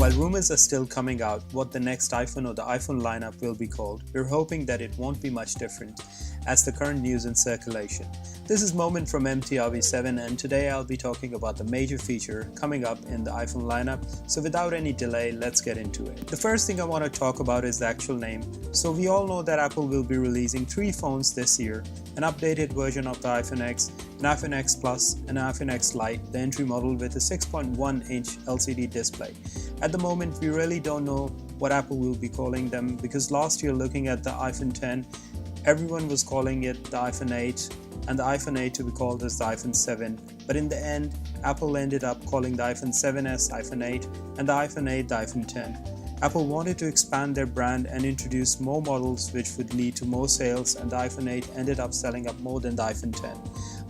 While rumors are still coming out what the next iPhone or the iPhone lineup will be called, we're hoping that it won't be much different as the current news in circulation. This is Moment from MTRV7 and today I'll be talking about the major feature coming up in the iPhone lineup, so without any delay, let's get into it. The first thing I want to talk about is the actual name. So we all know that Apple will be releasing 3 phones this year, an updated version of the iPhone X, an iPhone X Plus, and an iPhone X Lite, the entry model with a 6.1-inch LCD display. At the moment, we really don't know what Apple will be calling them because last year, looking at the iPhone X, everyone was calling it the iPhone 8 and the iPhone 8 to be called as the iPhone 7. But in the end, Apple ended up calling the iPhone 7s iPhone 8 and the iPhone 8 the iPhone 10. Apple wanted to expand their brand and introduce more models which would lead to more sales, and the iPhone 8 ended up selling up more than the iPhone 10.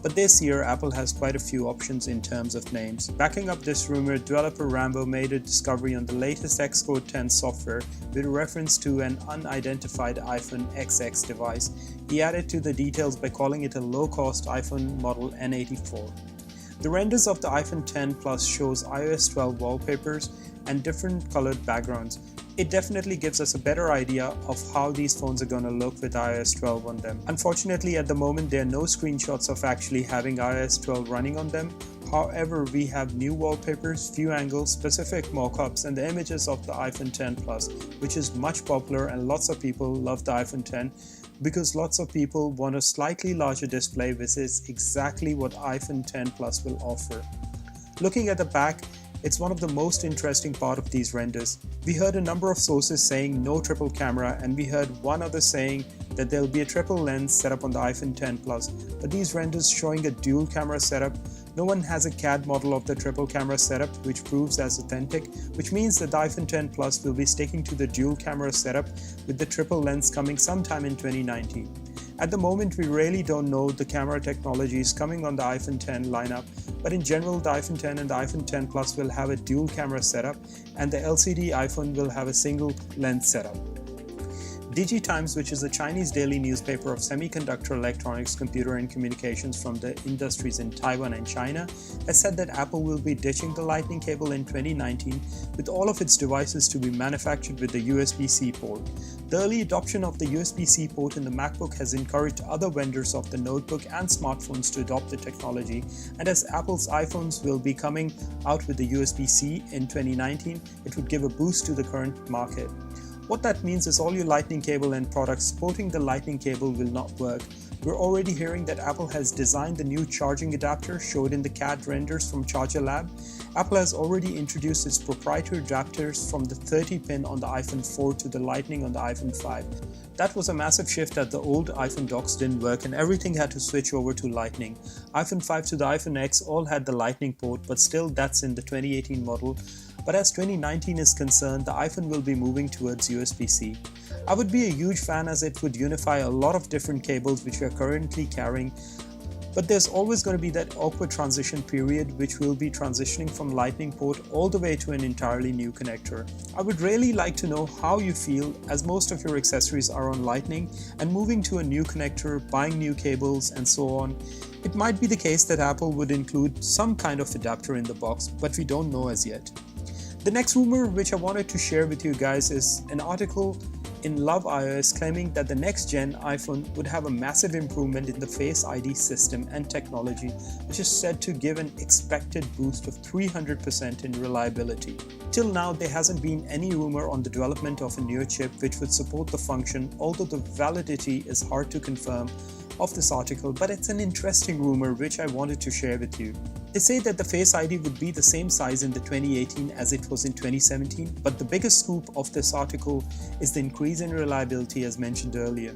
But this year, Apple has quite a few options in terms of names. Backing up this rumor, developer Rambo made a discovery on the latest Xcode 10 software with reference to an unidentified iPhone XX device. He added to the details by calling it a low-cost iPhone model N84. The renders of the iPhone X Plus shows iOS 12 wallpapers and different colored backgrounds. It definitely gives us a better idea of how these phones are going to look with iOS 12 on them. Unfortunately, at the moment, there are no screenshots of actually having iOS 12 running on them. However, we have new wallpapers, view angles, specific mockups, and the images of the iPhone X Plus, which is much popular and lots of people love the iPhone X because lots of people want a slightly larger display, which is exactly what iPhone X Plus will offer. Looking at the back, it's one of the most interesting part of these renders. We heard a number of sources saying no triple camera, and we heard one other saying that there'll be a triple lens setup on the iPhone X Plus, but these renders showing a dual camera setup. No one has a CAD model of the triple camera setup, which proves as authentic, which means that the iPhone X Plus will be sticking to the dual camera setup with the triple lens coming sometime in 2019. At the moment, we really don't know the camera technologies coming on the iPhone X lineup, but in general, the iPhone X and the iPhone X Plus will have a dual camera setup, and the LCD iPhone will have a single lens setup. DigiTimes, which is a Chinese daily newspaper of semiconductor electronics, computer and communications from the industries in Taiwan and China, has said that Apple will be ditching the Lightning cable in 2019 with all of its devices to be manufactured with the USB-C port. The early adoption of the USB-C port in the MacBook has encouraged other vendors of the notebook and smartphones to adopt the technology, and as Apple's iPhones will be coming out with the USB-C in 2019, it would give a boost to the current market. What that means is all your Lightning cable and products supporting the Lightning cable will not work. We're already hearing that Apple has designed the new charging adapter showed in the CAD renders from Charger Lab. Apple has already introduced its proprietary adapters from the 30-pin on the iPhone 4 to the Lightning on the iPhone 5. That was a massive shift as the old iPhone docks didn't work and everything had to switch over to Lightning. iPhone 5 to the iPhone X all had the Lightning port, but still that's in the 2018 model. But as 2019 is concerned, the iPhone will be moving towards USB-C. I would be a huge fan as it would unify a lot of different cables which we are currently carrying, but there's always going to be that awkward transition period which will be transitioning from Lightning port all the way to an entirely new connector. I would really like to know how you feel as most of your accessories are on Lightning and moving to a new connector, buying new cables and so on. It might be the case that Apple would include some kind of adapter in the box, but we don't know as yet. The next rumor which I wanted to share with you guys is an article in Love iOS claiming that the next gen iPhone would have a massive improvement in the Face ID system and technology, which is said to give an expected boost of 300% in reliability. Till now, there hasn't been any rumor on the development of a newer chip which would support the function, although the validity is hard to confirm of this article, but it's an interesting rumor which I wanted to share with you. They say that the Face ID would be the same size in the 2018 as it was in 2017, but the biggest scoop of this article is the increase in reliability as mentioned earlier.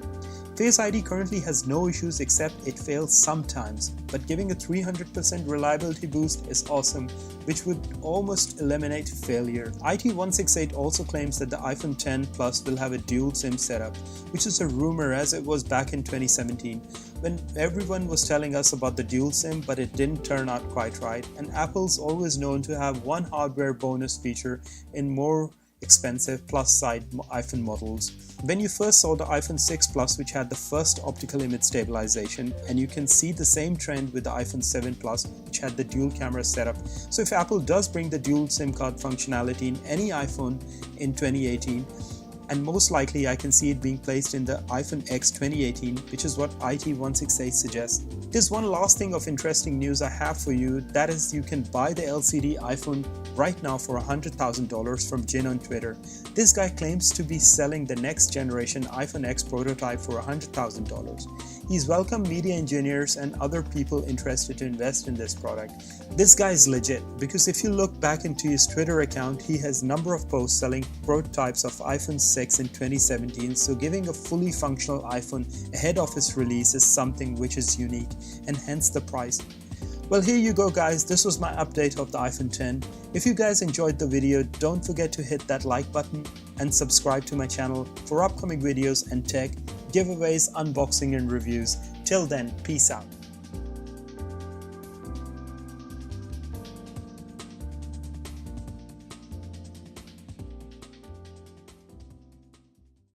Face ID currently has no issues except it fails sometimes, but giving a 300% reliability boost is awesome, which would almost eliminate failure. IT168 also claims that the iPhone X Plus will have a dual SIM setup, which is a rumor as it was back in 2017, when everyone was telling us about the dual SIM, but it didn't turn out quite right, and Apple's always known to have one hardware bonus feature in more expensive plus side iPhone models. When you first saw the iPhone 6 Plus, which had the first optical image stabilization, and you can see the same trend with the iPhone 7 Plus, which had the dual camera setup. So if Apple does bring the dual SIM card functionality in any iPhone in 2018, and most likely I can see it being placed in the iPhone X 2018, which is what IT168 suggests. There's one last thing of interesting news I have for you, that is you can buy the LCD iPhone right now for $100,000 from Jin on Twitter. This guy claims to be selling the next generation iPhone X prototype for $100,000. He's welcomed media engineers and other people interested to invest in this product. This guy is legit, because if you look back into his Twitter account, he has a number of posts selling prototypes of iPhone 6 in 2017, so giving a fully functional iPhone ahead of its release is something which is unique, and hence the price. Well, here you go guys, this was my update of the iPhone 10. If you guys enjoyed the video, don't forget to hit that like button and subscribe to my channel for upcoming videos and tech, giveaways, unboxing and reviews. Till then, peace out.